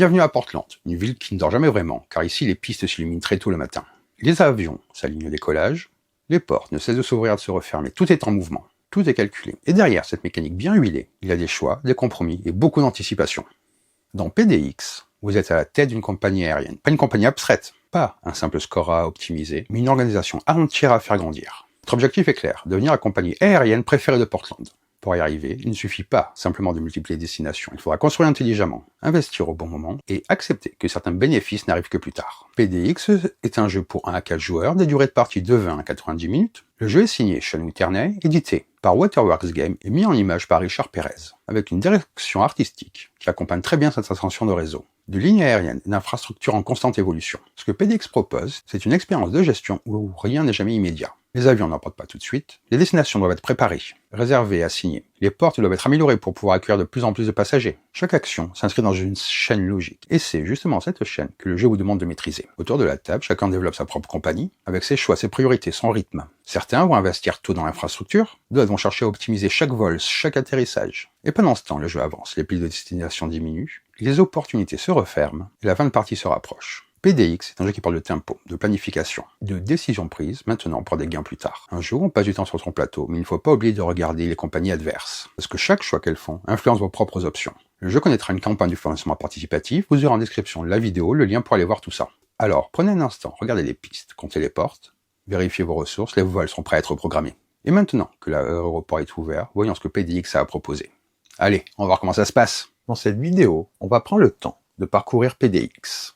Bienvenue à Portland, une ville qui ne dort jamais vraiment, car ici les pistes s'illuminent très tôt le matin. Les avions s'alignent au décollage, les portes ne cessent de s'ouvrir et de se refermer, tout est en mouvement, tout est calculé. Et derrière cette mécanique bien huilée, il y a des choix, des compromis et beaucoup d'anticipation. Dans PDX, vous êtes à la tête d'une compagnie aérienne, pas une compagnie abstraite, pas un simple score à optimiser, mais une organisation entière à faire grandir. Votre objectif est clair, devenir la compagnie aérienne préférée de Portland. Pour y arriver, il ne suffit pas simplement de multiplier les destinations. Il faudra construire intelligemment, investir au bon moment et accepter que certains bénéfices n'arrivent que plus tard. PDX est un jeu pour 1 à 4 joueurs, des durées de partie de 20 à 90 minutes. Le jeu est signé Sean Turney, édité par Waterworks Games et mis en image par Richard Perez, avec une direction artistique qui accompagne très bien cette ascension de réseau. De lignes aériennes et d'infrastructures en constante évolution. Ce que PDX propose, c'est une expérience de gestion où rien n'est jamais immédiat. Les avions n'en partent pas tout de suite, les destinations doivent être préparées, réservées et assignées. Les portes doivent être améliorées pour pouvoir accueillir de plus en plus de passagers. Chaque action s'inscrit dans une chaîne logique, et c'est justement cette chaîne que le jeu vous demande de maîtriser. Autour de la table, chacun développe sa propre compagnie, avec ses choix, ses priorités, son rythme. Certains vont investir tôt dans l'infrastructure, d'autres vont chercher à optimiser chaque vol, chaque atterrissage. Et pendant ce temps, le jeu avance, les piles de destination diminuent, les opportunités se referment, et la fin de partie se rapproche. PDX est un jeu qui parle de tempo, de planification, de décisions prises maintenant pour des gains plus tard. Un jeu où on passe du temps sur son plateau, mais il ne faut pas oublier de regarder les compagnies adverses, parce que chaque choix qu'elles font influence vos propres options. Le jeu connaîtra une campagne de financement participatif, vous aurez en description la vidéo, le lien pour aller voir tout ça. Alors, prenez un instant, regardez les pistes, comptez les portes, vérifiez vos ressources, les vols sont prêts à être programmés. Et maintenant que l'aéroport est ouvert, voyons ce que PDX a à proposer. Allez, on va voir comment ça se passe. Dans cette vidéo, on va prendre le temps de parcourir PDX.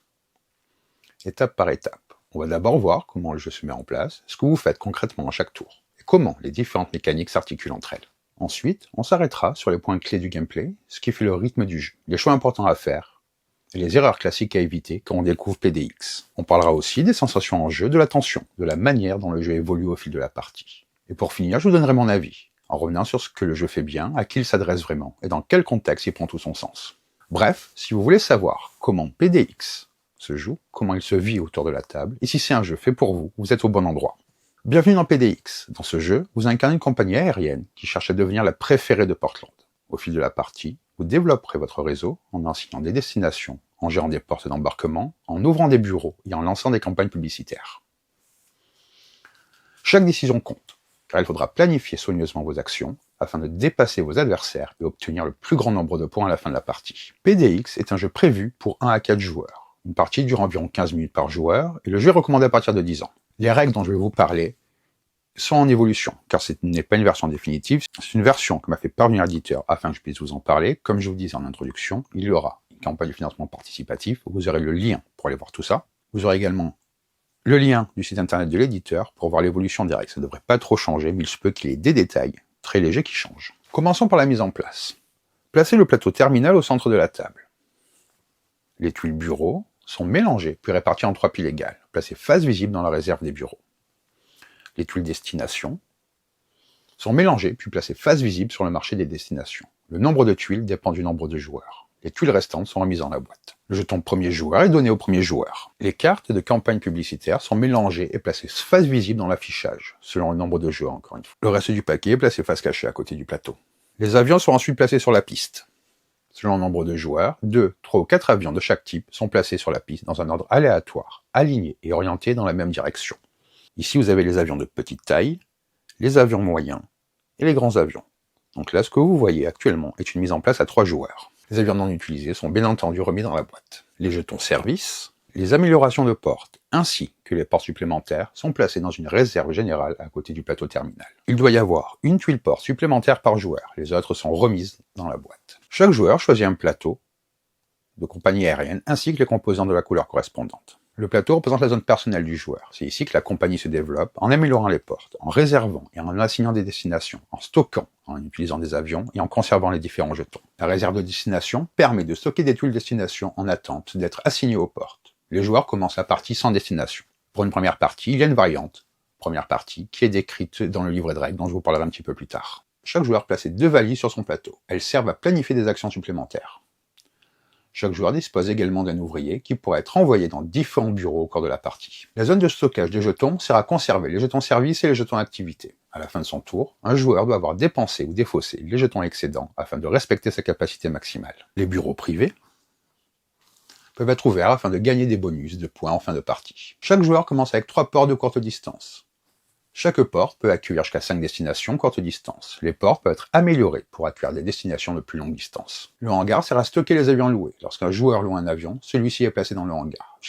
Étape par étape. On va d'abord voir comment le jeu se met en place, ce que vous faites concrètement à chaque tour, et comment les différentes mécaniques s'articulent entre elles. Ensuite, on s'arrêtera sur les points clés du gameplay, ce qui fait le rythme du jeu, les choix importants à faire, et les erreurs classiques à éviter quand on découvre PDX. On parlera aussi des sensations en jeu, de la tension, de la manière dont le jeu évolue au fil de la partie. Et pour finir, je vous donnerai mon avis, en revenant sur ce que le jeu fait bien, à qui il s'adresse vraiment, et dans quel contexte il prend tout son sens. Bref, si vous voulez savoir comment PDX se joue, comment il se vit autour de la table, et si c'est un jeu fait pour vous, vous êtes au bon endroit. Bienvenue dans PDX. Dans ce jeu, vous incarnez une compagnie aérienne qui cherche à devenir la préférée de Portland. Au fil de la partie, vous développerez votre réseau en enseignant des destinations, en gérant des portes d'embarquement, en ouvrant des bureaux et en lançant des campagnes publicitaires. Chaque décision compte, car il faudra planifier soigneusement vos actions afin de dépasser vos adversaires et obtenir le plus grand nombre de points à la fin de la partie. PDX est un jeu prévu pour 1 à 4 joueurs. Une partie dure environ 15 minutes par joueur, et le jeu est recommandé à partir de 10 ans. Les règles dont je vais vous parler sont en évolution, car ce n'est pas une version définitive, c'est une version que m'a fait parvenir l'éditeur afin que je puisse vous en parler. Comme je vous disais en introduction, il y aura une campagne de financement participatif, vous aurez le lien pour aller voir tout ça. Vous aurez également le lien du site internet de l'éditeur pour voir l'évolution des règles. Ça ne devrait pas trop changer, mais il se peut qu'il y ait des détails très légers qui changent. Commençons par la mise en place. Placez le plateau terminal au centre de la table. Les tuiles bureaux sont mélangées puis réparties en 3 piles égales, placées face visible dans la réserve des bureaux. Les tuiles destination sont mélangées puis placées face visible sur le marché des destinations. Le nombre de tuiles dépend du nombre de joueurs. Les tuiles restantes sont remises dans la boîte. Le jeton premier joueur est donné au premier joueur. Les cartes de campagne publicitaire sont mélangées et placées face visible dans l'affichage, selon le nombre de joueurs encore une fois. Le reste du paquet est placé face cachée à côté du plateau. Les avions sont ensuite placés sur la piste. Selon le nombre de joueurs, 2, 3 ou 4 avions de chaque type sont placés sur la piste dans un ordre aléatoire, alignés et orientés dans la même direction. Ici, vous avez les avions de petite taille, les avions moyens et les grands avions. Donc là, ce que vous voyez actuellement est une mise en place à 3 joueurs. Les avions non utilisés sont bien entendu remis dans la boîte. Les jetons service, les améliorations de portes, ainsi que les portes supplémentaires sont placés dans une réserve générale à côté du plateau terminal. Il doit y avoir une tuile porte supplémentaire par joueur, les autres sont remises dans la boîte. Chaque joueur choisit un plateau de compagnie aérienne ainsi que les composants de la couleur correspondante. Le plateau représente la zone personnelle du joueur. C'est ici que la compagnie se développe en améliorant les portes, en réservant et en assignant des destinations, en stockant, en utilisant des avions et en conservant les différents jetons. La réserve de destination permet de stocker des tuiles destination en attente d'être assignées aux portes. Les joueurs commencent la partie sans destination. Pour une première partie, il y a une variante, première partie, qui est décrite dans le livret de règles dont je vous parlerai un petit peu plus tard. Chaque joueur place 2 valises sur son plateau. Elles servent à planifier des actions supplémentaires. Chaque joueur dispose également d'un ouvrier qui pourra être envoyé dans différents bureaux au cours de la partie. La zone de stockage des jetons sert à conserver les jetons service et les jetons activité. À la fin de son tour, un joueur doit avoir dépensé ou défaussé les jetons excédents afin de respecter sa capacité maximale. Les bureaux privés peuvent être ouverts afin de gagner des bonus de points en fin de partie. Chaque joueur commence avec 3 ports de courte distance. Chaque port peut accueillir jusqu'à 5 destinations courte distance. Les ports peuvent être améliorés pour accueillir des destinations de plus longue distance. Le hangar sert à stocker les avions loués. Lorsqu'un joueur loue un avion, celui-ci est placé dans le hangar,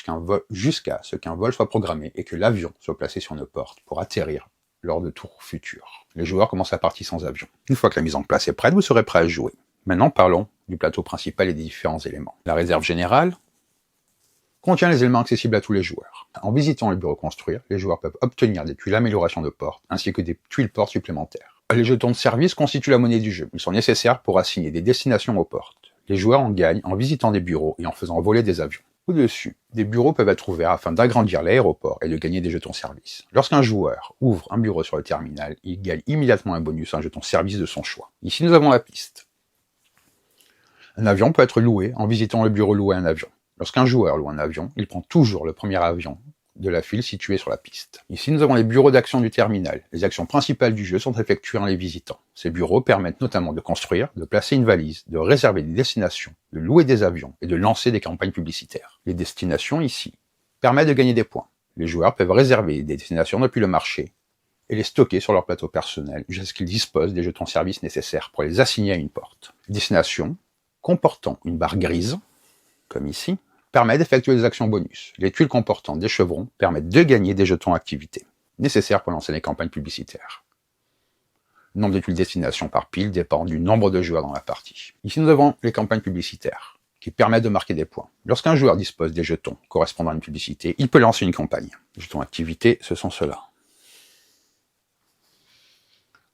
jusqu'à ce qu'un vol soit programmé et que l'avion soit placé sur une porte pour atterrir lors de tours futurs. Les joueurs commencent la partie sans avion. Une fois que la mise en place est prête, vous serez prêt à jouer. Maintenant, parlons du plateau principal et des différents éléments. La réserve générale contient les éléments accessibles à tous les joueurs. En visitant le bureau construire, les joueurs peuvent obtenir des tuiles d'amélioration de portes, ainsi que des tuiles portes supplémentaires. Les jetons de service constituent la monnaie du jeu. Ils sont nécessaires pour assigner des destinations aux portes. Les joueurs en gagnent en visitant des bureaux et en faisant voler des avions. Au-dessus, des bureaux peuvent être ouverts afin d'agrandir l'aéroport et de gagner des jetons service. Lorsqu'un joueur ouvre un bureau sur le terminal, il gagne immédiatement un bonus, un jeton service de son choix. Ici, nous avons la piste. Un avion peut être loué en visitant le bureau louer un avion. Lorsqu'un joueur loue un avion, il prend toujours le premier avion de la file située sur la piste. Ici, nous avons les bureaux d'action du terminal. Les actions principales du jeu sont effectuées en les visitant. Ces bureaux permettent notamment de construire, de placer une valise, de réserver des destinations, de louer des avions et de lancer des campagnes publicitaires. Les destinations ici permettent de gagner des points. Les joueurs peuvent réserver des destinations depuis le marché et les stocker sur leur plateau personnel jusqu'à ce qu'ils disposent des jetons service nécessaires pour les assigner à une porte. Les destinations comportant une barre grise, comme ici, permet d'effectuer des actions bonus. Les tuiles comportant des chevrons permettent de gagner des jetons activités, nécessaires pour lancer des campagnes publicitaires. Le nombre de tuiles destination par pile dépend du nombre de joueurs dans la partie. Ici, nous avons les campagnes publicitaires, qui permettent de marquer des points. Lorsqu'un joueur dispose des jetons correspondant à une publicité, il peut lancer une campagne. Les jetons activités, ce sont ceux-là.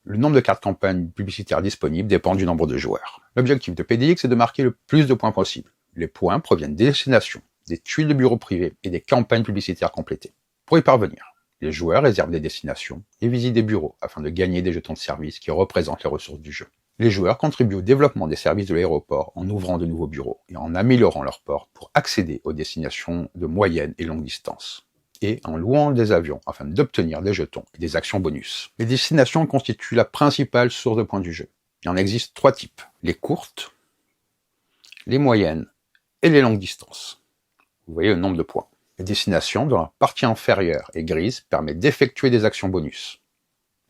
Le nombre de cartes campagne publicitaires disponibles dépend du nombre de joueurs. L'objectif de PDX est de marquer le plus de points possible. Les points proviennent des destinations, des tuiles de bureaux privés et des campagnes publicitaires complétées. Pour y parvenir, les joueurs réservent des destinations et visitent des bureaux afin de gagner des jetons de service qui représentent les ressources du jeu. Les joueurs contribuent au développement des services de l'aéroport en ouvrant de nouveaux bureaux et en améliorant leurs portes pour accéder aux destinations de moyenne et longue distance, et en louant des avions afin d'obtenir des jetons et des actions bonus. Les destinations constituent la principale source de points du jeu. Il en existe 3 types: les courtes, les moyennes et les longues distances. Vous voyez le nombre de points. Les destinations, dont la partie inférieure est grise, permettent d'effectuer des actions bonus.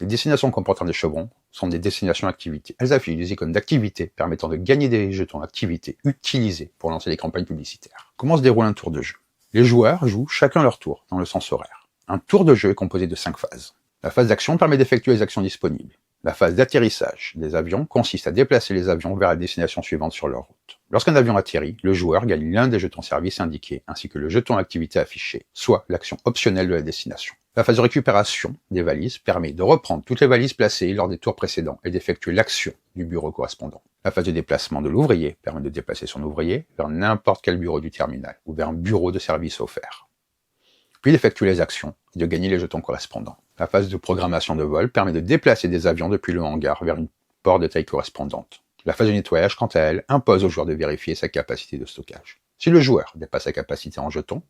Les destinations comportant des chevrons sont des destinations activités. Elles affichent des icônes d'activité permettant de gagner des jetons d'activité utilisés pour lancer des campagnes publicitaires. Comment se déroule un tour de jeu? Les joueurs jouent chacun leur tour dans le sens horaire. Un tour de jeu est composé de 5 phases. La phase d'action permet d'effectuer les actions disponibles. La phase d'atterrissage des avions consiste à déplacer les avions vers la destination suivante sur leur route. Lorsqu'un avion atterrit, le joueur gagne l'un des jetons service indiqués, ainsi que le jeton activité affiché, soit l'action optionnelle de la destination. La phase de récupération des valises permet de reprendre toutes les valises placées lors des tours précédents et d'effectuer l'action du bureau correspondant. La phase de déplacement de l'ouvrier permet de déplacer son ouvrier vers n'importe quel bureau du terminal ou vers un bureau de service offert, puis d'effectuer les actions et de gagner les jetons correspondants. La phase de programmation de vol permet de déplacer des avions depuis le hangar vers une porte de taille correspondante. La phase de nettoyage, quant à elle, impose au joueur de vérifier sa capacité de stockage. Si le joueur dépasse sa capacité en jetons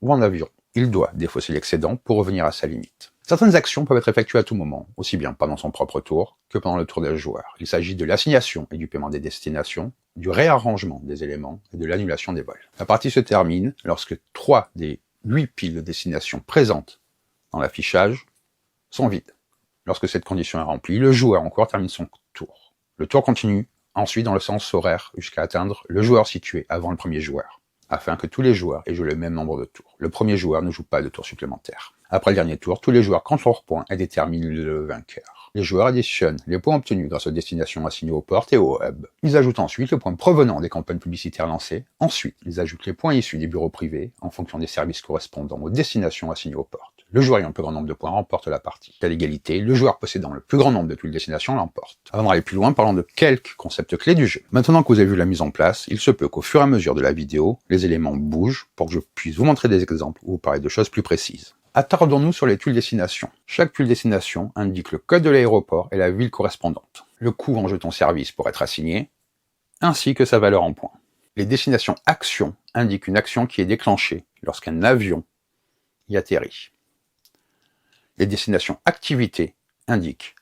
ou en avion, il doit défausser l'excédent pour revenir à sa limite. Certaines actions peuvent être effectuées à tout moment, aussi bien pendant son propre tour que pendant le tour des joueurs. Il s'agit de l'assignation et du paiement des destinations, du réarrangement des éléments et de l'annulation des vols. La partie se termine lorsque 3 des 8 piles de destination présentes dans l'affichage sont vides. Lorsque cette condition est remplie, le joueur en cours termine son tour. Le tour continue ensuite dans le sens horaire jusqu'à atteindre le joueur situé avant le premier joueur, afin que tous les joueurs aient joué le même nombre de tours. Le premier joueur ne joue pas de tour supplémentaire. Après le dernier tour, tous les joueurs comptent leurs points et déterminent le vainqueur. Les joueurs additionnent les points obtenus grâce aux destinations assignées aux portes et au hub. Ils ajoutent ensuite le point provenant des campagnes publicitaires lancées. Ensuite, ils ajoutent les points issus des bureaux privés en fonction des services correspondant aux destinations assignées aux portes. Le joueur ayant le plus grand nombre de points remporte la partie. À l'égalité, le joueur possédant le plus grand nombre de tuiles destination l'emporte. Avant d'aller plus loin, parlons de quelques concepts clés du jeu. Maintenant que vous avez vu la mise en place, il se peut qu'au fur et à mesure de la vidéo, les éléments bougent pour que je puisse vous montrer des exemples ou vous parler de choses plus précises. Attardons-nous sur les tuiles destination. Chaque tuile destination indique le code de l'aéroport et la ville correspondante, le coût en jetons service pour être assigné, ainsi que sa valeur en points. Les destinations actions indiquent une action qui est déclenchée lorsqu'un avion y atterrit. Les destinations activités indiquent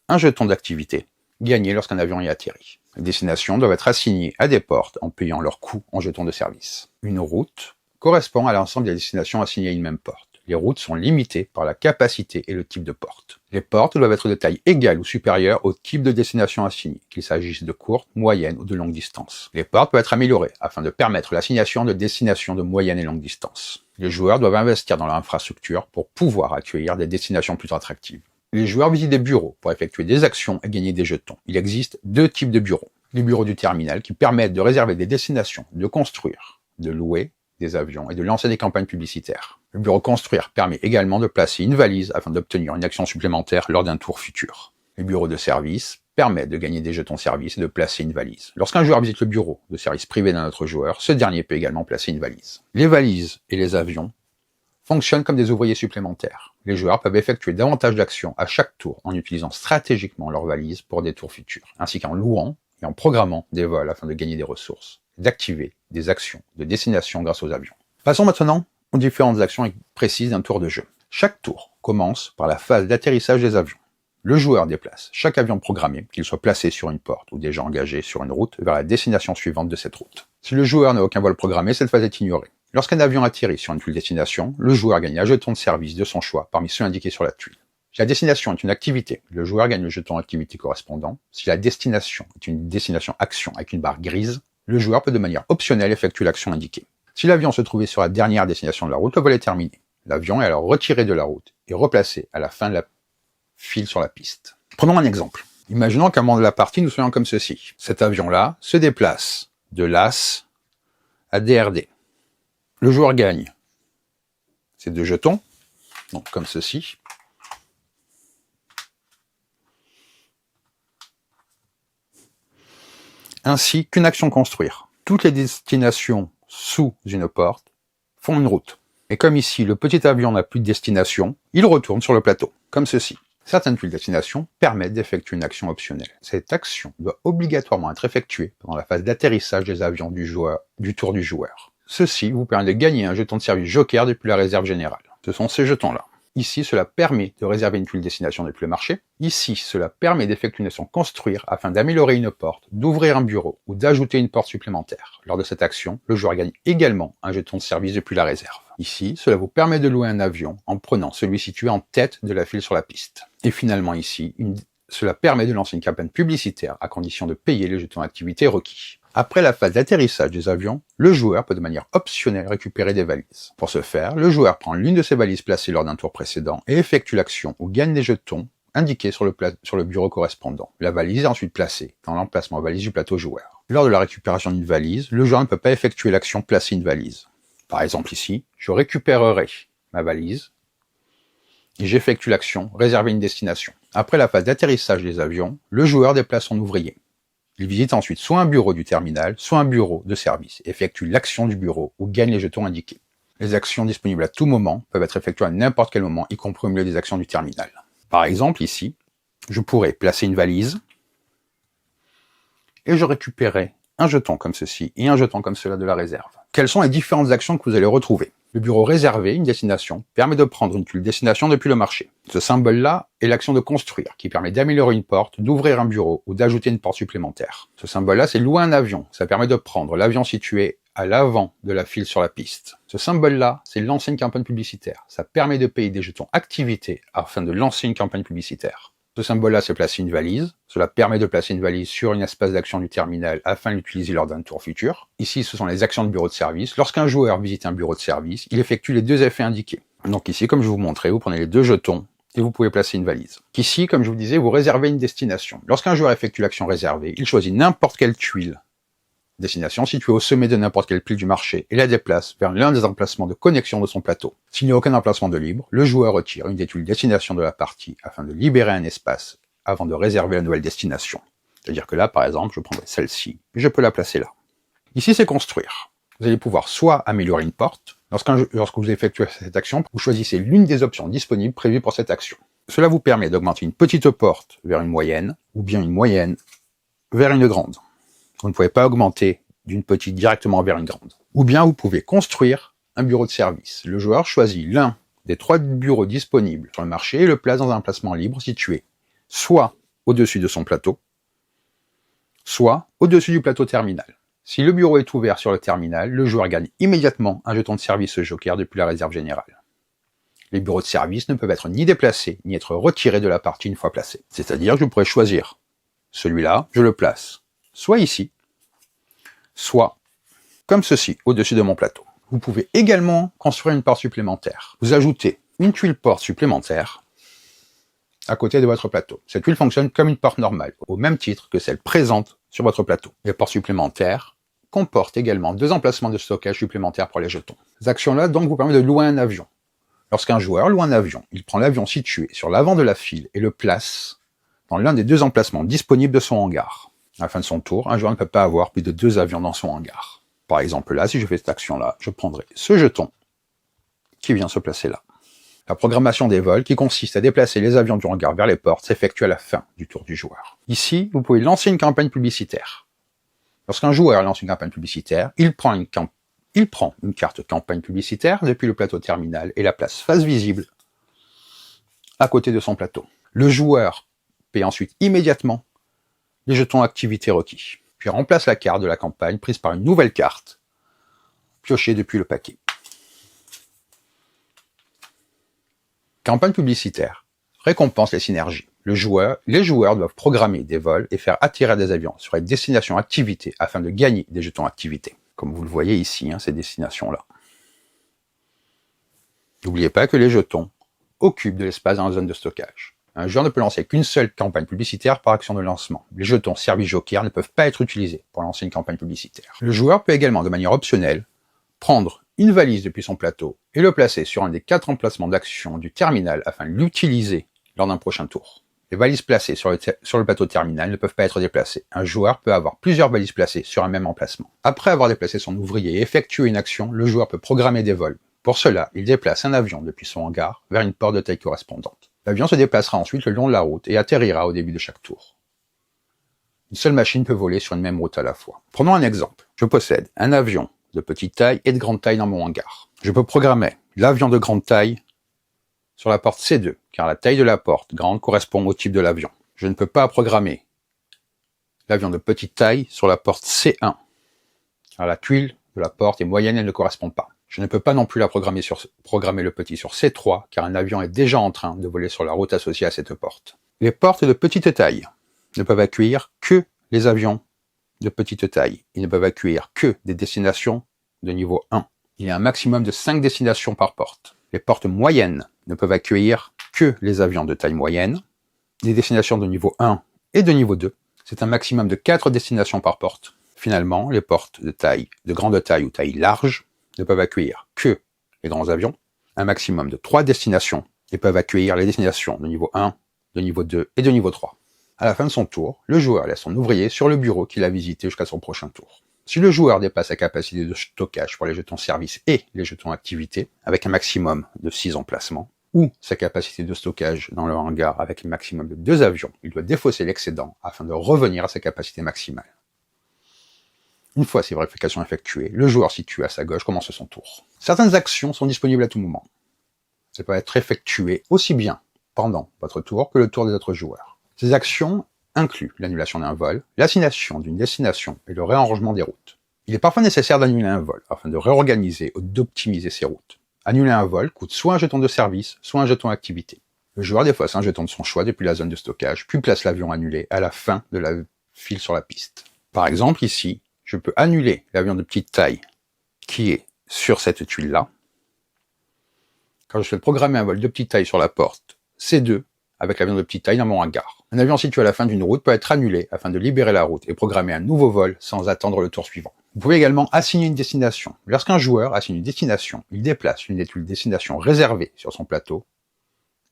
un jeton d'activité gagné lorsqu'un avion y atterrit. Les destinations doivent être assignées à des portes en payant leur coût en jetons de service. Une route correspond à l'ensemble des destinations assignées à une même porte. Les routes sont limitées par la capacité et le type de porte. Les portes doivent être de taille égale ou supérieure au type de destination assignée, qu'il s'agisse de courte, moyenne ou de longue distance. Les portes peuvent être améliorées afin de permettre l'assignation de destinations de moyenne et longue distance. Les joueurs doivent investir dans leur infrastructure pour pouvoir accueillir des destinations plus attractives. Les joueurs visitent des bureaux pour effectuer des actions et gagner des jetons. Il existe deux types de bureaux. Les bureaux du terminal qui permettent de réserver des destinations, de construire, de louer des avions et de lancer des campagnes publicitaires. Le bureau construire permet également de placer une valise afin d'obtenir une action supplémentaire lors d'un tour futur. Les bureaux de service permettent de gagner des jetons service et de placer une valise. Lorsqu'un joueur visite le bureau de service privé d'un autre joueur, ce dernier peut également placer une valise. Les valises et les avions fonctionnent comme des ouvriers supplémentaires. Les joueurs peuvent effectuer davantage d'actions à chaque tour en utilisant stratégiquement leurs valises pour des tours futurs, ainsi qu'en louant et en programmant des vols afin de gagner des ressources, d'activer des actions de destination grâce aux avions. Passons maintenant aux différentes actions précises d'un tour de jeu. Chaque tour commence par la phase d'atterrissage des avions. Le joueur déplace chaque avion programmé, qu'il soit placé sur une porte ou déjà engagé sur une route, vers la destination suivante de cette route. Si le joueur n'a aucun vol programmé, cette phase est ignorée. Lorsqu'un avion atterrit sur une tuile destination, le joueur gagne un jeton de service de son choix parmi ceux indiqués sur la tuile. Si la destination est une activité, le joueur gagne le jeton activité correspondant. Si la destination est une destination action avec une barre grise, le joueur peut de manière optionnelle effectuer l'action indiquée. Si l'avion se trouvait sur la dernière destination de la route, le vol est terminé. L'avion est alors retiré de la route et replacé à la fin de la file sur la piste. Prenons un exemple. Imaginons qu'à un moment de la partie, nous soyons comme ceci. Cet avion-là se déplace de l'As à DRD. Le joueur gagne ces deux jetons, donc comme ceci. Ainsi qu'une action construire. Toutes les destinations sous une porte font une route. Et comme ici, le petit avion n'a plus de destination, il retourne sur le plateau, comme ceci. Certaines tuiles destination permettent d'effectuer une action optionnelle. Cette action doit obligatoirement être effectuée pendant la phase d'atterrissage des avions du tour du joueur. Ceci vous permet de gagner un jeton de service joker depuis la réserve générale. Ce sont ces jetons-là. Ici, cela permet de réserver une tuile destination depuis le marché. Ici, cela permet d'effectuer une action construire afin d'améliorer une porte, d'ouvrir un bureau ou d'ajouter une porte supplémentaire. Lors de cette action, le joueur gagne également un jeton de service depuis la réserve. Ici, cela vous permet de louer un avion en prenant celui situé en tête de la file sur la piste. Et finalement ici, cela permet de lancer une campagne publicitaire à condition de payer les jetons d'activité requis. Après la phase d'atterrissage des avions, le joueur peut de manière optionnelle récupérer des valises. Pour ce faire, le joueur prend l'une de ses valises placées lors d'un tour précédent et effectue l'action ou gagne des jetons indiqués sur le bureau correspondant. La valise est ensuite placée dans l'emplacement valise du plateau joueur. Lors de la récupération d'une valise, le joueur ne peut pas effectuer l'action placer une valise. Par exemple ici, je récupérerai ma valise et j'effectue l'action réserver une destination. Après la phase d'atterrissage des avions, le joueur déplace son ouvrier. Il visite ensuite soit un bureau du terminal, soit un bureau de service, effectue l'action du bureau ou gagne les jetons indiqués. Les actions disponibles à tout moment peuvent être effectuées à n'importe quel moment, y compris au milieu des actions du terminal. Par exemple, ici, je pourrais placer une valise et je récupérerai un jeton comme ceci et un jeton comme cela de la réserve. Quelles sont les différentes actions que vous allez retrouver? Le bureau réservé, une destination, permet de prendre une tuile destination depuis le marché. Ce symbole-là est l'action de construire, qui permet d'améliorer une porte, d'ouvrir un bureau ou d'ajouter une porte supplémentaire. Ce symbole-là, c'est louer un avion. Ça permet de prendre l'avion situé à l'avant de la file sur la piste. Ce symbole-là, c'est lancer une campagne publicitaire. Ça permet de payer des jetons activité afin de lancer une campagne publicitaire. Ce symbole-là, c'est placer une valise. Cela permet de placer une valise sur une espace d'action du terminal afin de l'utiliser lors d'un tour futur. Ici, ce sont les actions de bureau de service. Lorsqu'un joueur visite un bureau de service, il effectue les deux effets indiqués. Donc ici, comme je vous montrais, vous prenez les deux jetons et vous pouvez placer une valise. Ici, comme je vous disais, vous réservez une destination. Lorsqu'un joueur effectue l'action réservée, il choisit n'importe quelle tuile destination située au sommet de n'importe quelle pile du marché et la déplace vers l'un des emplacements de connexion de son plateau. S'il n'y a aucun emplacement de libre, le joueur retire une des tuiles destination de la partie afin de libérer un espace avant de réserver la nouvelle destination. C'est-à-dire que là, par exemple, je prendrai celle-ci et je peux la placer là. Ici, c'est construire. Vous allez pouvoir soit améliorer une porte. Lorsque vous effectuez cette action, vous choisissez l'une des options disponibles prévues pour cette action. Cela vous permet d'augmenter une petite porte vers une moyenne ou bien une moyenne vers une grande. Vous ne pouvez pas augmenter d'une petite directement vers une grande. Ou bien vous pouvez construire un bureau de service. Le joueur choisit l'un des 3 bureaux disponibles sur le marché et le place dans un emplacement libre situé soit au-dessus de son plateau, soit au-dessus du plateau terminal. Si le bureau est ouvert sur le terminal, le joueur gagne immédiatement un jeton de service joker depuis la réserve générale. Les bureaux de service ne peuvent être ni déplacés, ni être retirés de la partie une fois placés. C'est-à-dire que je pourrais choisir celui-là, je le place soit ici, soit comme ceci, au-dessus de mon plateau. Vous pouvez également construire une porte supplémentaire. Vous ajoutez une tuile porte supplémentaire à côté de votre plateau. Cette tuile fonctionne comme une porte normale, au même titre que celle présente sur votre plateau. Les portes supplémentaires comportent également 2 emplacements de stockage supplémentaires pour les jetons. Ces actions-là donc vous permettent de louer un avion. Lorsqu'un joueur loue un avion, il prend l'avion situé sur l'avant de la file et le place dans l'un des 2 emplacements disponibles de son hangar. À la fin de son tour, un joueur ne peut pas avoir plus de 2 avions dans son hangar. Par exemple là, si je fais cette action-là, je prendrai ce jeton qui vient se placer là. La programmation des vols, qui consiste à déplacer les avions du hangar vers les portes, s'effectue à la fin du tour du joueur. Ici, vous pouvez lancer une campagne publicitaire. Lorsqu'un joueur lance une campagne publicitaire, il prend une carte campagne publicitaire depuis le plateau terminal et la place face visible à côté de son plateau. Le joueur paie ensuite immédiatement les jetons activité requis, puis remplace la carte de la campagne prise par une nouvelle carte piochée depuis le paquet. Campagne publicitaire récompense les synergies. Les joueurs doivent programmer des vols et faire atterrir des avions sur les destinations activités afin de gagner des jetons activités. Comme vous le voyez ici, ces destinations-là. N'oubliez pas que les jetons occupent de l'espace dans la zone de stockage. Un joueur ne peut lancer qu'une seule campagne publicitaire par action de lancement. Les jetons service joker ne peuvent pas être utilisés pour lancer une campagne publicitaire. Le joueur peut également, de manière optionnelle, prendre une valise depuis son plateau et le placer sur un des 4 emplacements d'action du terminal afin de l'utiliser lors d'un prochain tour. Les valises placées sur le plateau terminal ne peuvent pas être déplacées. Un joueur peut avoir plusieurs valises placées sur un même emplacement. Après avoir déplacé son ouvrier et effectué une action, le joueur peut programmer des vols. Pour cela, il déplace un avion depuis son hangar vers une porte de taille correspondante. L'avion se déplacera ensuite le long de la route et atterrira au début de chaque tour. Une seule machine peut voler sur une même route à la fois. Prenons un exemple. Je possède un avion de petite taille et de grande taille dans mon hangar. Je peux programmer l'avion de grande taille sur la porte C2, car la taille de la porte grande correspond au type de l'avion. Je ne peux pas programmer l'avion de petite taille sur la porte C1, car la tuile de la porte est moyenne et ne correspond pas. Je ne peux pas non plus programmer le petit sur C3, car un avion est déjà en train de voler sur la route associée à cette porte. Les portes de petite taille ne peuvent accueillir que les avions de petite taille. Ils ne peuvent accueillir que des destinations de niveau 1. Il y a un maximum de 5 destinations par porte. Les portes moyennes ne peuvent accueillir que les avions de taille moyenne. Les destinations de niveau 1 et de niveau 2, c'est un maximum de 4 destinations par porte. Finalement, les portes de grande taille ou taille large ne peuvent accueillir que les grands avions, un maximum de 3 destinations, et peuvent accueillir les destinations de niveau 1, de niveau 2 et de niveau 3. À la fin de son tour, le joueur laisse son ouvrier sur le bureau qu'il a visité jusqu'à son prochain tour. Si le joueur dépasse sa capacité de stockage pour les jetons service et les jetons activité, avec un maximum de 6 emplacements, ou sa capacité de stockage dans le hangar avec un maximum de 2 avions, il doit défausser l'excédent afin de revenir à sa capacité maximale. Une fois ces vérifications effectuées, le joueur situé à sa gauche commence son tour. Certaines actions sont disponibles à tout moment. Ça peut être effectué aussi bien pendant votre tour que le tour des autres joueurs. Ces actions incluent l'annulation d'un vol, l'assignation d'une destination et le réarrangement des routes. Il est parfois nécessaire d'annuler un vol afin de réorganiser ou d'optimiser ses routes. Annuler un vol coûte soit un jeton de service, soit un jeton activité. Le joueur défausse un jeton de son choix depuis la zone de stockage, puis place l'avion annulé à la fin de la file sur la piste. Par exemple, ici, je peux annuler l'avion de petite taille qui est sur cette tuile-là. Quand je souhaite programmer un vol de petite taille sur la porte C2 avec l'avion de petite taille dans mon hangar. Un avion situé à la fin d'une route peut être annulé afin de libérer la route et programmer un nouveau vol sans attendre le tour suivant. Vous pouvez également assigner une destination. Lorsqu'un joueur assigne une destination, il déplace l'une des tuiles destination réservée sur son plateau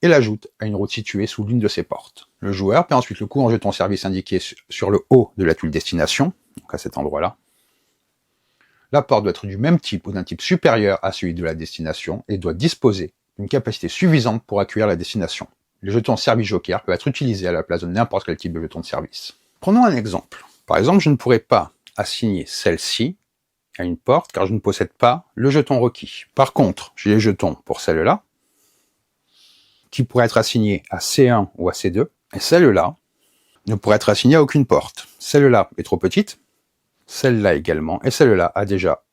et l'ajoute à une route située sous l'une de ses portes. Le joueur paie ensuite le coût en jeton service indiqué sur le haut de la tuile destination, donc à cet endroit-là. La porte doit être du même type ou d'un type supérieur à celui de la destination et doit disposer d'une capacité suffisante pour accueillir la destination. Les jetons service joker peuvent être utilisés à la place de n'importe quel type de jeton de service. Prenons un exemple. Par exemple, je ne pourrais pas assigner celle-ci à une porte car je ne possède pas le jeton requis. Par contre, j'ai les jetons pour celle-là qui pourraient être assignés à C1 ou à C2 et celle-là ne pourrait être assigné à aucune porte. Celle-là est trop petite, celle-là également, et celle-là a déjà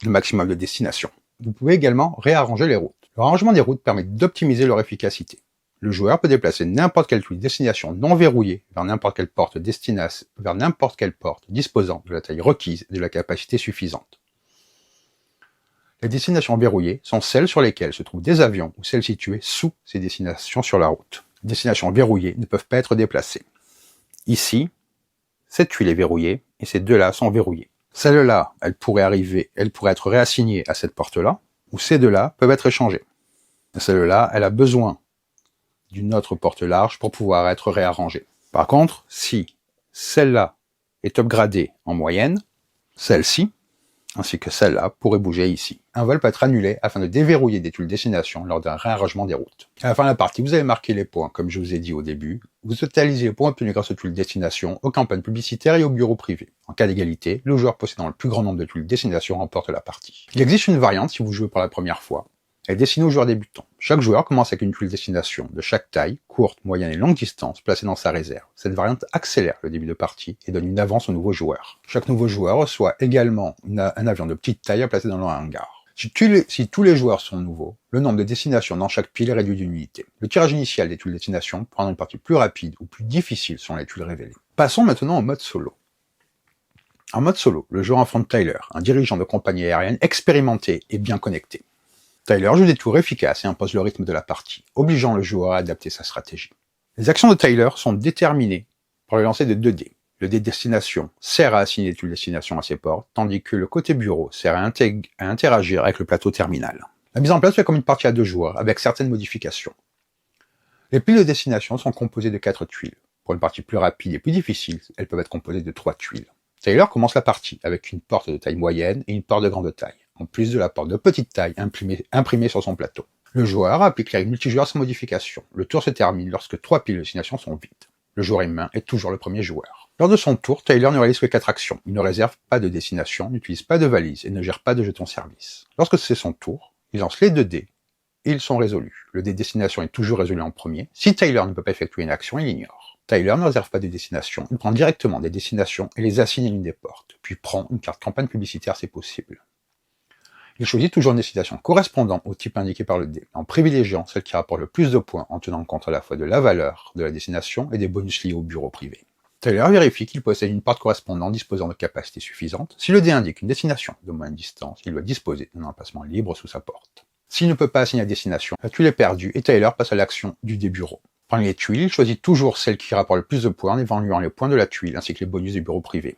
le maximum de destination. Vous pouvez également réarranger les routes. Le rangement des routes permet d'optimiser leur efficacité. Le joueur peut déplacer n'importe quelle tuile destination non verrouillée vers n'importe quelle porte disposant de la taille requise et de la capacité suffisante. Les destinations verrouillées sont celles sur lesquelles se trouvent des avions ou celles situées sous ces destinations sur la route. Les destinations verrouillées ne peuvent pas être déplacées. Ici, cette tuile est verrouillée et ces deux-là sont verrouillées. Celle-là, elle pourrait être réassignée à cette porte-là, ou ces deux-là peuvent être échangées. Celle-là, elle a besoin d'une autre porte large pour pouvoir être réarrangée. Par contre, si celle-là est upgradée en moyenne, celle-ci, ainsi que celle-là, pourrait bouger ici. Un vol peut être annulé afin de déverrouiller des tuiles destination lors d'un réarrangement des routes. À la fin de la partie, vous allez marquer les points, comme je vous ai dit au début. Vous totalisez les points obtenus grâce aux tuiles destination, aux campagnes publicitaires et aux bureaux privés. En cas d'égalité, le joueur possédant le plus grand nombre de tuiles destination remporte la partie. Il existe une variante si vous jouez pour la première fois. Elle est destinée aux joueurs débutants. Chaque joueur commence avec une tuile destination de chaque taille, courte, moyenne et longue distance, placée dans sa réserve. Cette variante accélère le début de partie et donne une avance aux nouveaux joueurs. Chaque nouveau joueur reçoit également un avion de petite taille à placer dans le hangar. Si tous les joueurs sont nouveaux, le nombre de destinations dans chaque pile est réduit d'une unité. Le tirage initial des tuiles destination pour rendre une partie plus rapide ou plus difficile selon les tuiles révélées. Passons maintenant au mode solo. En mode solo, le joueur affronte Tyler, un dirigeant de compagnie aérienne expérimenté et bien connecté. Tyler joue des tours efficaces et impose le rythme de la partie, obligeant le joueur à adapter sa stratégie. Les actions de Tyler sont déterminées par le lancer de 2 dés. Le dé destination sert à assigner des tuiles destination à ses portes, tandis que le côté bureau sert à interagir avec le plateau terminal. La mise en place fait comme une partie à 2 joueurs, avec certaines modifications. Les piles de destination sont composées de 4 tuiles. Pour une partie plus rapide et plus difficile, elles peuvent être composées de 3 tuiles. Tyler commence la partie avec une porte de taille moyenne et une porte de grande taille, en plus de la porte de petite taille imprimée sur son plateau. Le joueur applique les règles multijoueurs sans modification. Le tour se termine lorsque 3 piles de destination sont vides. Le joueur humain est toujours le premier joueur. Lors de son tour, Tyler ne réalise que 4 actions. Il ne réserve pas de destination, n'utilise pas de valise et ne gère pas de jetons service. Lorsque c'est son tour, il lance les 2 dés et ils sont résolus. Le dé destination est toujours résolu en premier. Si Tyler ne peut pas effectuer une action, il l'ignore. Tyler ne réserve pas de destination, il prend directement des destinations et les assigne à l'une des portes, puis prend une carte campagne publicitaire si possible. Il choisit toujours une destination correspondant au type indiqué par le dé, en privilégiant celle qui rapporte le plus de points en tenant compte à la fois de la valeur de la destination et des bonus liés au bureau privé. Tyler vérifie qu'il possède une porte correspondante disposant de capacités suffisantes. Si le dé indique une destination de moyenne distance, il doit disposer d'un emplacement libre sous sa porte. S'il ne peut pas assigner la destination, la tuile est perdue et Tyler passe à l'action du dé bureau. Parmi les tuiles, il choisit toujours celle qui rapporte le plus de points en évaluant les points de la tuile ainsi que les bonus du bureau privé.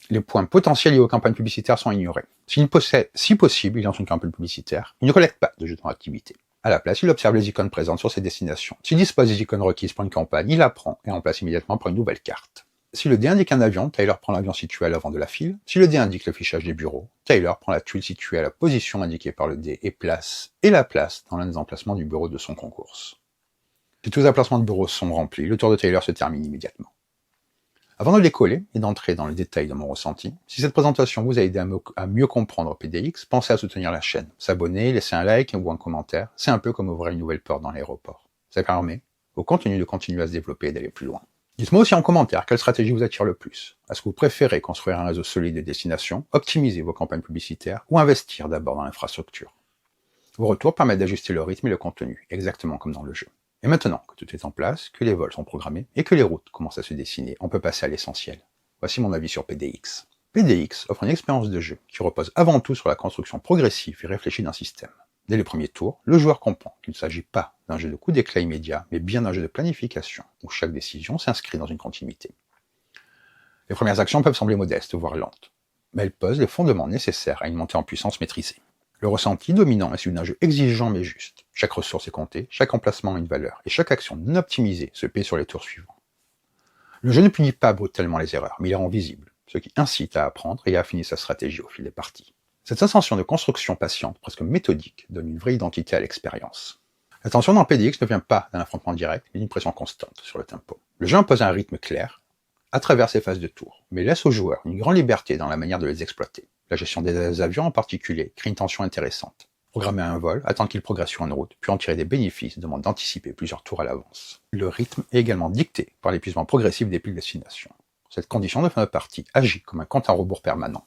Les points potentiels liés aux campagnes publicitaires sont ignorés. Si possible, il lance une campagne publicitaire. Il ne collecte pas de jetons d'activité. À la place, il observe les icônes présentes sur ses destinations. S'il dispose des icônes requises pour une campagne, il la prend et remplace immédiatement par une nouvelle carte. Si le dé indique un avion, Tyler prend l'avion situé à l'avant de la file. Si le dé indique le fichage des bureaux, Tyler prend la tuile située à la position indiquée par le dé et la place dans l'un des emplacements du bureau de son concours. Si tous les emplacements de bureaux sont remplis, le tour de Tyler se termine immédiatement. Avant de décoller et d'entrer dans le détail de mon ressenti, si cette présentation vous a aidé à mieux comprendre PDX, pensez à soutenir la chaîne, s'abonner, laisser un like ou un commentaire, c'est un peu comme ouvrir une nouvelle porte dans l'aéroport. Ça permet au contenu de continuer à se développer et d'aller plus loin. Dites-moi aussi en commentaire quelle stratégie vous attire le plus. Est-ce que vous préférez construire un réseau solide de destination, optimiser vos campagnes publicitaires ou investir d'abord dans l'infrastructure? Vos retours permettent d'ajuster le rythme et le contenu, exactement comme dans le jeu. Et maintenant que tout est en place, que les vols sont programmés et que les routes commencent à se dessiner, on peut passer à l'essentiel. Voici mon avis sur PDX. PDX offre une expérience de jeu qui repose avant tout sur la construction progressive et réfléchie d'un système. Dès les premiers tours, le joueur comprend qu'il ne s'agit pas d'un jeu de coup d'éclat immédiat, mais bien d'un jeu de planification, où chaque décision s'inscrit dans une continuité. Les premières actions peuvent sembler modestes, voire lentes, mais elles posent les fondements nécessaires à une montée en puissance maîtrisée. Le ressenti dominant est celui d'un jeu exigeant mais juste. Chaque ressource est comptée, chaque emplacement a une valeur, et chaque action non optimisée se paie sur les tours suivants. Le jeu ne punit pas brutalement les erreurs, mais il les rend visibles, ce qui incite à apprendre et à affiner sa stratégie au fil des parties. Cette ascension de construction patiente, presque méthodique, donne une vraie identité à l'expérience. La tension dans PDX ne vient pas d'un affrontement direct, mais d'une pression constante sur le tempo. Le jeu impose un rythme clair, à travers ses phases de tour, mais laisse aux joueurs une grande liberté dans la manière de les exploiter. La gestion des avions en particulier crée une tension intéressante. Programmer un vol, attendre qu'il progresse sur une route, puis en tirer des bénéfices demande d'anticiper plusieurs tours à l'avance. Le rythme est également dicté par l'épuisement progressif des piles de destination. Cette condition de fin de partie agit comme un compte à rebours permanent.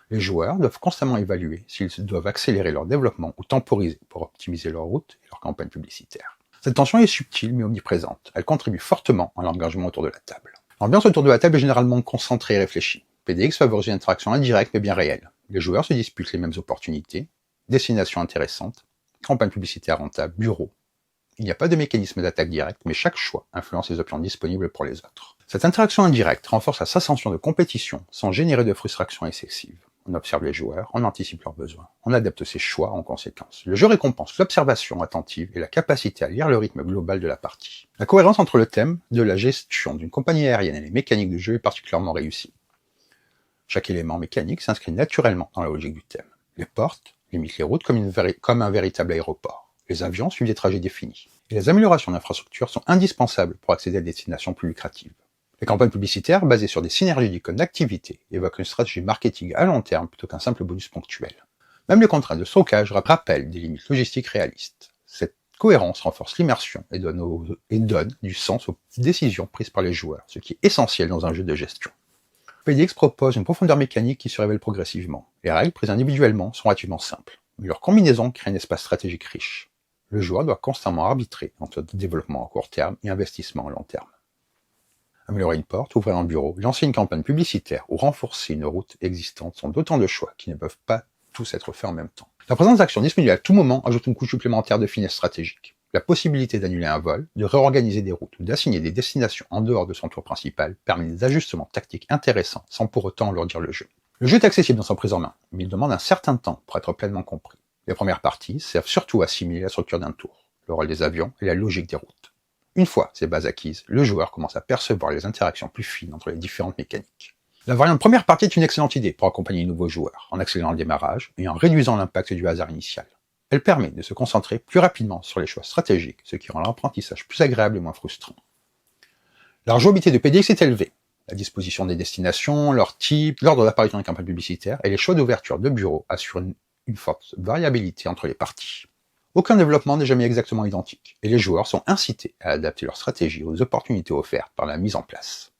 Les joueurs doivent constamment évaluer s'ils doivent accélérer leur développement ou temporiser pour optimiser leur route et leur campagne publicitaire. Cette tension est subtile mais omniprésente. Elle contribue fortement à l'engagement autour de la table. L'ambiance autour de la table est généralement concentrée et réfléchie. PDX favorise une interaction indirecte mais bien réelle. Les joueurs se disputent les mêmes opportunités, destinations intéressantes, campagne publicitaire rentable, bureau. Il n'y a pas de mécanisme d'attaque directe, mais chaque choix influence les options disponibles pour les autres. Cette interaction indirecte renforce la sensation de compétition sans générer de frustration excessive. On observe les joueurs, on anticipe leurs besoins, on adapte ses choix en conséquence. Le jeu récompense l'observation attentive et la capacité à lire le rythme global de la partie. La cohérence entre le thème de la gestion d'une compagnie aérienne et les mécaniques du jeu est particulièrement réussie. Chaque élément mécanique s'inscrit naturellement dans la logique du thème. Les portes limitent les routes comme un véritable aéroport. Les avions suivent des trajets définis. Et les améliorations d'infrastructures sont indispensables pour accéder à des destinations plus lucratives. Les campagnes publicitaires, basées sur des synergies d'icônes d'activité, évoquent une stratégie marketing à long terme plutôt qu'un simple bonus ponctuel. Même les contraintes de stockage rappellent des limites logistiques réalistes. Cette cohérence renforce l'immersion et donne du sens aux décisions prises par les joueurs, ce qui est essentiel dans un jeu de gestion. PDX propose une profondeur mécanique qui se révèle progressivement. Les règles prises individuellement sont relativement simples, mais leur combinaison crée un espace stratégique riche. Le joueur doit constamment arbitrer entre développement à court terme et investissement à long terme. Améliorer une porte, ouvrir un bureau, lancer une campagne publicitaire ou renforcer une route existante sont d'autant de choix qui ne peuvent pas tous être faits en même temps. La présence d'actions disponibles à tout moment ajoute une couche supplémentaire de finesse stratégique. La possibilité d'annuler un vol, de réorganiser des routes ou d'assigner des destinations en dehors de son tour principal permet des ajustements tactiques intéressants sans pour autant alourdir le jeu. Le jeu est accessible dans sa prise en main, mais il demande un certain temps pour être pleinement compris. Les premières parties servent surtout à assimiler la structure d'un tour, le rôle des avions et la logique des routes. Une fois ces bases acquises, le joueur commence à percevoir les interactions plus fines entre les différentes mécaniques. La variante première partie est une excellente idée pour accompagner les nouveaux joueurs, en accélérant le démarrage et en réduisant l'impact du hasard initial. Elle permet de se concentrer plus rapidement sur les choix stratégiques, ce qui rend l'apprentissage plus agréable et moins frustrant. La rejouabilité de PDX est élevée. La disposition des destinations, leur type, l'ordre d'apparition des campagnes publicitaires et les choix d'ouverture de bureaux assurent une forte variabilité entre les parties. Aucun développement n'est jamais exactement identique, et les joueurs sont incités à adapter leur stratégie aux opportunités offertes par la mise en place.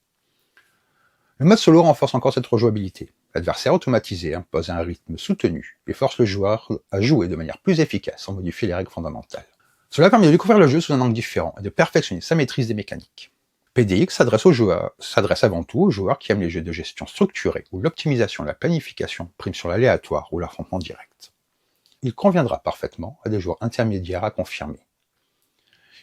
Le mode solo renforce encore cette rejouabilité. L'adversaire automatisé impose un rythme soutenu et force le joueur à jouer de manière plus efficace sans modifier les règles fondamentales. Cela permet de découvrir le jeu sous un angle différent et de perfectionner sa maîtrise des mécaniques. PDX s'adresse avant tout aux joueurs qui aiment les jeux de gestion structurés où l'optimisation et la planification priment sur l'aléatoire ou l'affrontement direct. Il conviendra parfaitement à des joueurs intermédiaires à confirmer.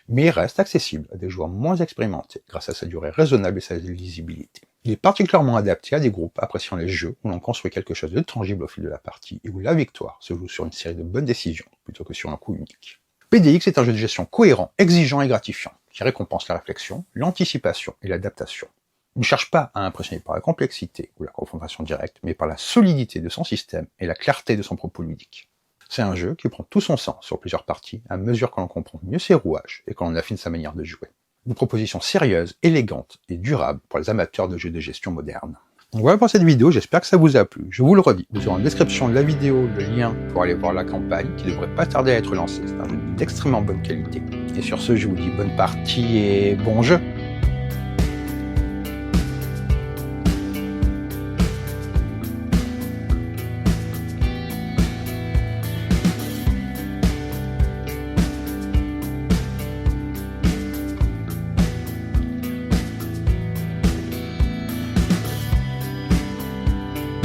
Mais il reste accessible à des joueurs moins expérimentés grâce à sa durée raisonnable et sa lisibilité. Il est particulièrement adapté à des groupes appréciant les jeux où l'on construit quelque chose de tangible au fil de la partie et où la victoire se joue sur une série de bonnes décisions plutôt que sur un coup unique. PDX est un jeu de gestion cohérent, exigeant et gratifiant, qui récompense la réflexion, l'anticipation et l'adaptation. Il ne cherche pas à impressionner par la complexité ou la confrontation directe, mais par la solidité de son système et la clarté de son propos ludique. C'est un jeu qui prend tout son sens sur plusieurs parties à mesure que l'on comprend mieux ses rouages et que l'on affine sa manière de jouer. Une proposition sérieuse, élégante et durable pour les amateurs de jeux de gestion modernes. Donc voilà pour cette vidéo, j'espère que ça vous a plu. Je vous le redis, vous aurez en description de la vidéo le lien pour aller voir la campagne qui devrait pas tarder à être lancée. C'est un jeu d'extrêmement bonne qualité. Et sur ce, je vous dis bonne partie et bon jeu!